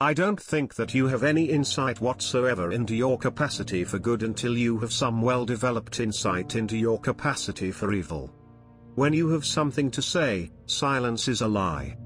I don't think that you have any insight whatsoever into your capacity for good until you have some well-developed insight into your capacity for evil. When you have something to say, silence is a lie.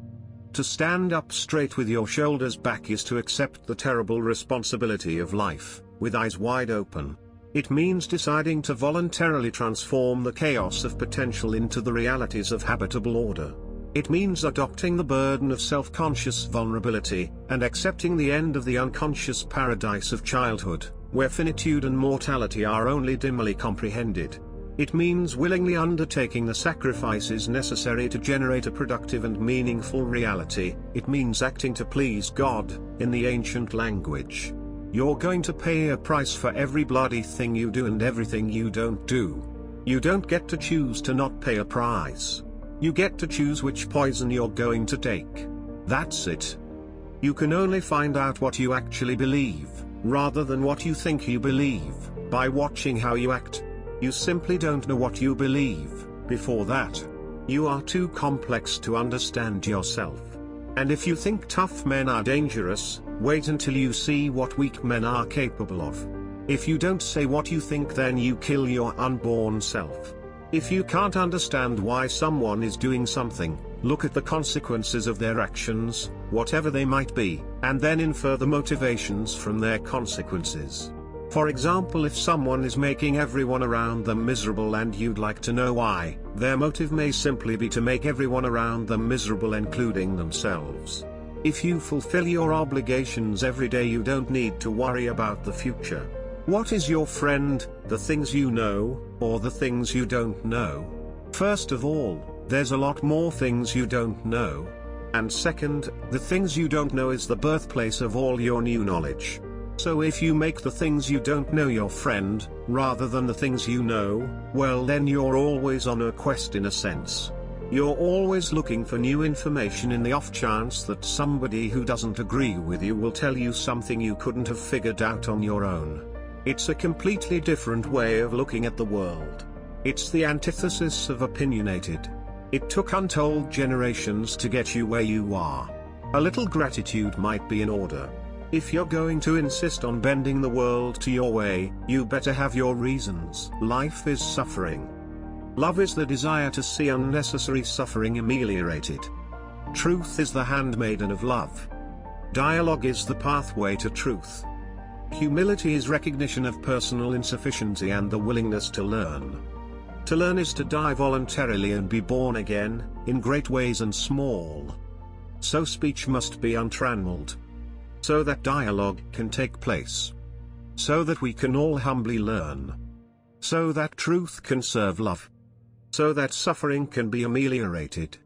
To stand up straight with your shoulders back is to accept the terrible responsibility of life, with eyes wide open. It means deciding to voluntarily transform the chaos of potential into the realities of habitable order. It means adopting the burden of self-conscious vulnerability, and accepting the end of the unconscious paradise of childhood, where finitude and mortality are only dimly comprehended. It means willingly undertaking the sacrifices necessary to generate a productive and meaningful reality. It means acting to please God, in the ancient language. You're going to pay a price for every bloody thing you do and everything you don't do. You don't get to choose to not pay a price. You get to choose which poison you're going to take. That's it. You can only find out what you actually believe, rather than what you think you believe, by watching how you act. You simply don't know what you believe. Before that, you are too complex to understand yourself. And if you think tough men are dangerous, wait until you see what weak men are capable of. If you don't say what you think, then you kill your unborn self. If you can't understand why someone is doing something, look at the consequences of their actions, whatever they might be, and then infer the motivations from their consequences. For example, if someone is making everyone around them miserable and you'd like to know why, their motive may simply be to make everyone around them miserable, including themselves. If you fulfill your obligations every day, you don't need to worry about the future. What is your friend, the things you know, or the things you don't know? First of all, there's a lot more things you don't know. And second, the things you don't know is the birthplace of all your new knowledge. So if you make the things you don't know your friend, rather than the things you know, well then you're always on a quest in a sense. You're always looking for new information in the off chance that somebody who doesn't agree with you will tell you something you couldn't have figured out on your own. It's a completely different way of looking at the world. It's the antithesis of opinionated. It took untold generations to get you where you are. A little gratitude might be in order. If you're going to insist on bending the world to your way, you better have your reasons. Life is suffering. Love is the desire to see unnecessary suffering ameliorated. Truth is the handmaiden of love. Dialogue is the pathway to truth. Humility is recognition of personal insufficiency and the willingness to learn. To learn is to die voluntarily and be born again, in great ways and small. So speech must be untrammeled, so that dialogue can take place, so that we can all humbly learn, so that truth can serve love, so that suffering can be ameliorated,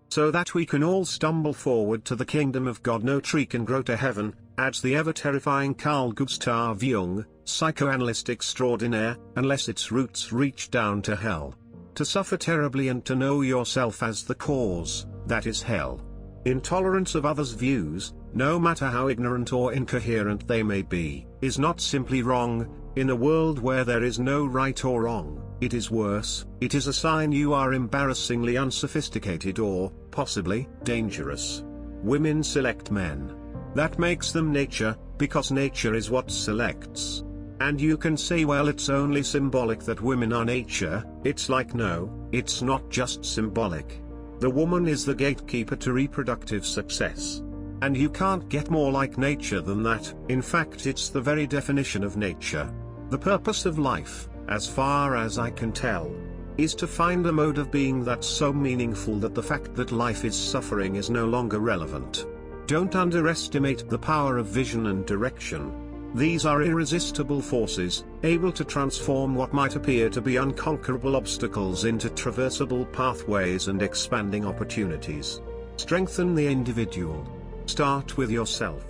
so that we can all stumble forward to the kingdom of God. No tree can grow to heaven, adds the ever-terrifying Carl Gustav Jung, psychoanalyst extraordinaire, unless its roots reach down to hell. To suffer terribly and to know yourself as the cause, that is hell. Intolerance of others' views, no matter how ignorant or incoherent they may be, is not simply wrong. In a world where there is no right or wrong, it is worse. It is a sign you are embarrassingly unsophisticated or, possibly, dangerous. Women select men. That makes them nature, because nature is what selects. And you can say, well, it's only symbolic that women are nature. It's like, no, it's not just symbolic. The woman is the gatekeeper to reproductive success. And you can't get more like nature than that. In fact, it's the very definition of nature. The purpose of life, as far as I can tell, is to find a mode of being that's so meaningful that the fact that life is suffering is no longer relevant. Don't underestimate the power of vision and direction. These are irresistible forces, able to transform what might appear to be unconquerable obstacles into traversable pathways and expanding opportunities. Strengthen the individual. Start with yourself.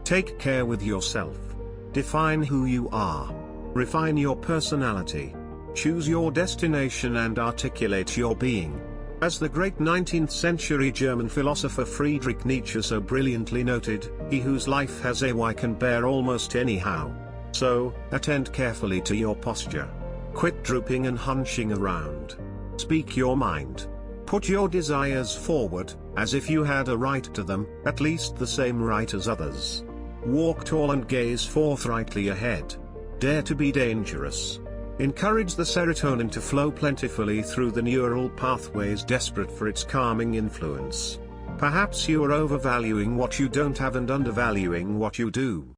Take care with yourself. Define who you are. Refine your personality. Choose your destination and articulate your being. As the great 19th century German philosopher Friedrich Nietzsche so brilliantly noted, he whose life has a why can bear almost anyhow. So, attend carefully to your posture. Quit drooping and hunching around. Speak your mind. Put your desires forward, as if you had a right to them, at least the same right as others. Walk tall and gaze forthrightly ahead. Dare to be dangerous. Encourage the serotonin to flow plentifully through the neural pathways desperate for its calming influence. Perhaps you are overvaluing what you don't have and undervaluing what you do.